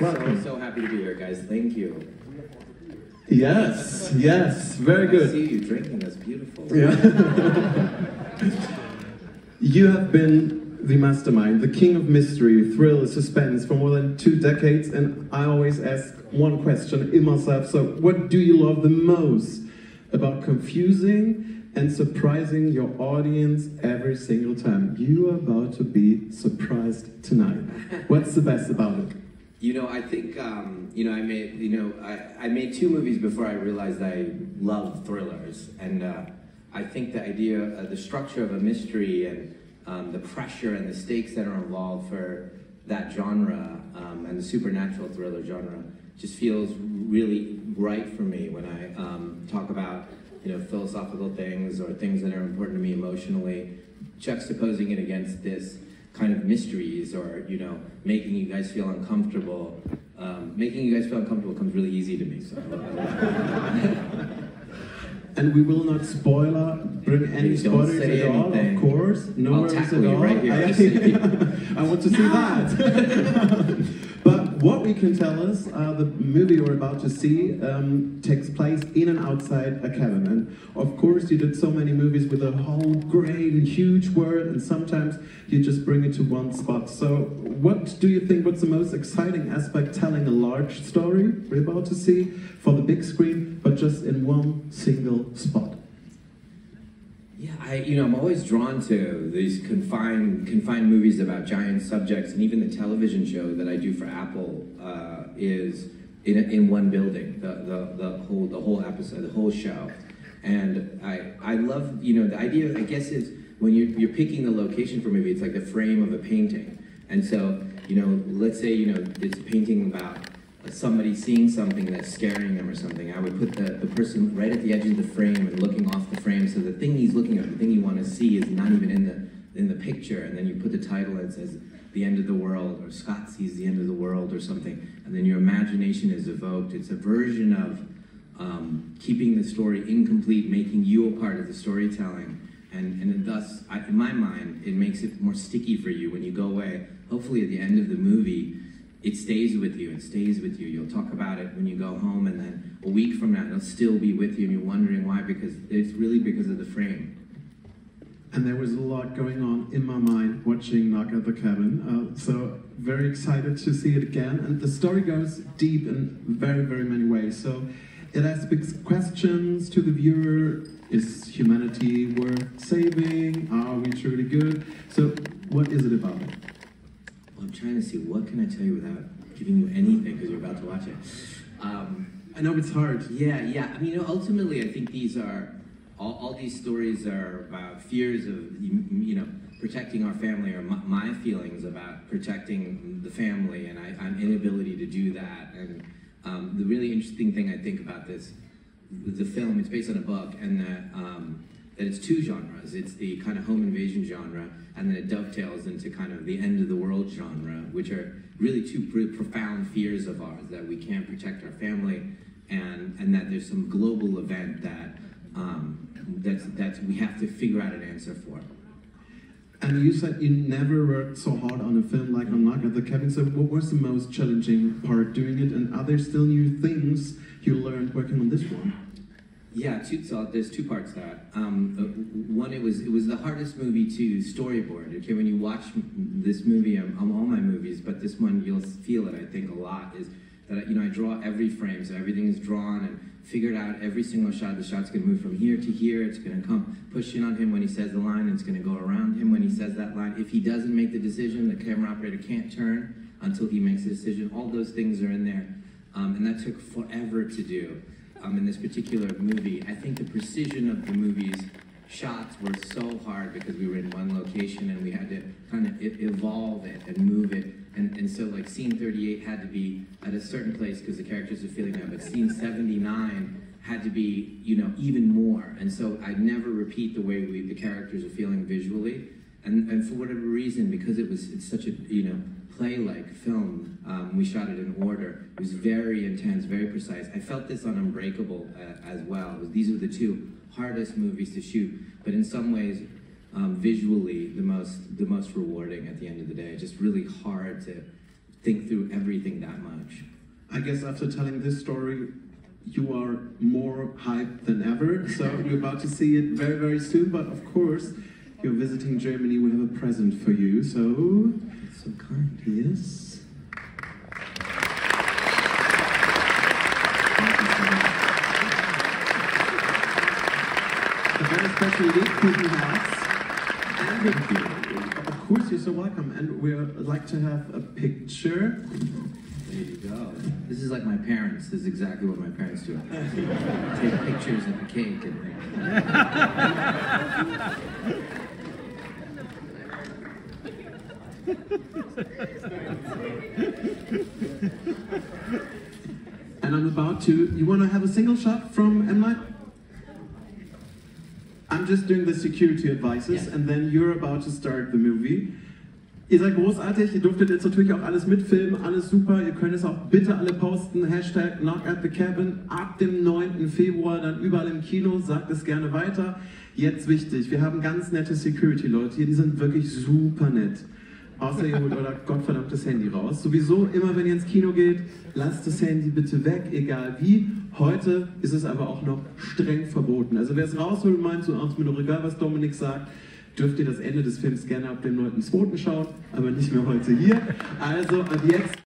Welcome. So happy to be here, guys. Thank you. Yes, yes, very good. I see you drinking. That's beautiful. Yeah. You have been the mastermind, the king of mystery, thrill, suspense for more than 2 decades, and I always ask one question in myself. So, what do you love the most about confusing and surprising your audience every single time? You are about to be surprised tonight. What's the best about it? You know, I think I made 2 movies before I realized I love thrillers, and I think the idea, the structure of a mystery, and the pressure and the stakes that are involved for that genre and the supernatural thriller genre just feels really right for me when I talk about philosophical things or things that are important to me emotionally, juxtaposing it against this kind of mysteries or making you guys feel uncomfortable. Making you guys feel uncomfortable comes really easy to me. So. And we will not bring any spoilers at all, of course. No worries at all. Right here. I want to see that. But what we can tell is the movie you're about to see takes place in and outside a cabin. And of course, you did so many movies with a whole great and huge world, and sometimes you just bring it to one spot. So what do you think, what's the most exciting aspect telling a large story we're about to see for the big screen, but just in one single spot? Yeah, I'm always drawn to these confined movies about giant subjects, and even the television show that I do for Apple is in one building. The whole episode, the whole show, and I love the idea. I guess is when you're picking the location for a movie, it's like the frame of a painting, and so let's say it's a painting about somebody seeing something that's scaring them or something. I would put the person right at the edge of the frame and looking off the frame, so the thing he's looking at, the thing you want to see, is not even in the picture. And then you put the title that says "The End of the World" or "Scott Sees the End of the World" or something, and then your imagination is evoked. It's a version of keeping the story incomplete, making you a part of the storytelling, and thus, in my mind, it makes it more sticky for you when you go away. Hopefully, at the end of the movie, it stays with you. It stays with you. You'll talk about it when you go home, and then a week from now, it'll still be with you, and you're wondering why, because it's really because of the frame. And there was a lot going on in my mind watching Knock at the Cabin, so very excited to see it again. And the story goes deep in very, very many ways. So it asks big questions to the viewer. Is humanity worth saving? Are we truly good? So what is it about? I'm trying to see, what can I tell you without giving you anything, because you're about to watch it. I know it's hard. Yeah. I mean, ultimately, I think these are, all these stories are about fears of, protecting our family, or my feelings about protecting the family, and I'm inability to do that. And the really interesting thing I think about this, the film, it's based on a book, and that it's 2 genres. It's the kind of home invasion genre, and then it dovetails into kind of the end of the world genre, which are really 2 pretty profound fears of ours, that we can't protect our family, and that there's some global event that we have to figure out an answer for. And you said you never worked so hard on a film like on Knock at the Cabin. So what was the most challenging part doing it, and are there still new things you learned working on this one? Yeah, so there's 2 parts to that. One, it was the hardest movie to storyboard. Okay, when you watch this movie, on all my movies, but this one you'll feel it, I think, a lot, is that I draw every frame, so everything is drawn and figured out every single shot. The shot's going to move from here to here. It's going to come push in on him when he says the line, and it's going to go around him when he says that line. If he doesn't make the decision, the camera operator can't turn until he makes the decision. All those things are in there, and that took forever to do. In this particular movie, I think the precision of the movie's shots were so hard because we were in one location and we had to kind of evolve it and move it. And so like scene 38 had to be at a certain place because the characters are feeling that, but scene 79 had to be, even more. And so I'd never repeat the way the characters are feeling visually. And for whatever reason, because it's such a, play-like film, we shot it in order. It was very intense, very precise. I felt this on Unbreakable as well. These were the 2 hardest movies to shoot, but in some ways, visually, the most rewarding at the end of the day. Just really hard think through everything that much. I guess after telling this story, you are more hyped than ever. So we're about to see it very, very soon. But of course, you're visiting Germany. We have a present for you. So, It's so kind. yes. A very special Lebkuchenherz. And of course, you're so welcome. And we'd like to have a picture. There you go. This is like my parents. This is exactly what my parents do. Take pictures of the cake and And I'm about to. You want to have a single shot from M. Night? I'm just doing the security advices, Yeah. and then you're about to start the movie. Ihr seid großartig, ihr durftet jetzt natürlich auch alles mitfilmen, alles super. Ihr könnt es auch bitte alle posten. Hashtag Knock at the Cabin. Ab dem 9. Februar dann überall im Kino. Sagt es gerne weiter. Jetzt wichtig, wir haben ganz nette Security-Leute hier, die sind wirklich super nett. Außer ihr holt euer gottverdammtes Handy raus. Sowieso, immer wenn ihr ins Kino geht, lasst das Handy bitte weg, egal wie. Heute ist es aber auch noch streng verboten. Also wer es rausholen meint, so uns mir doch egal, was Dominik sagt, dürft ihr das Ende des Films gerne ab dem 9.2. schauen, aber nicht mehr heute hier. Also ab jetzt...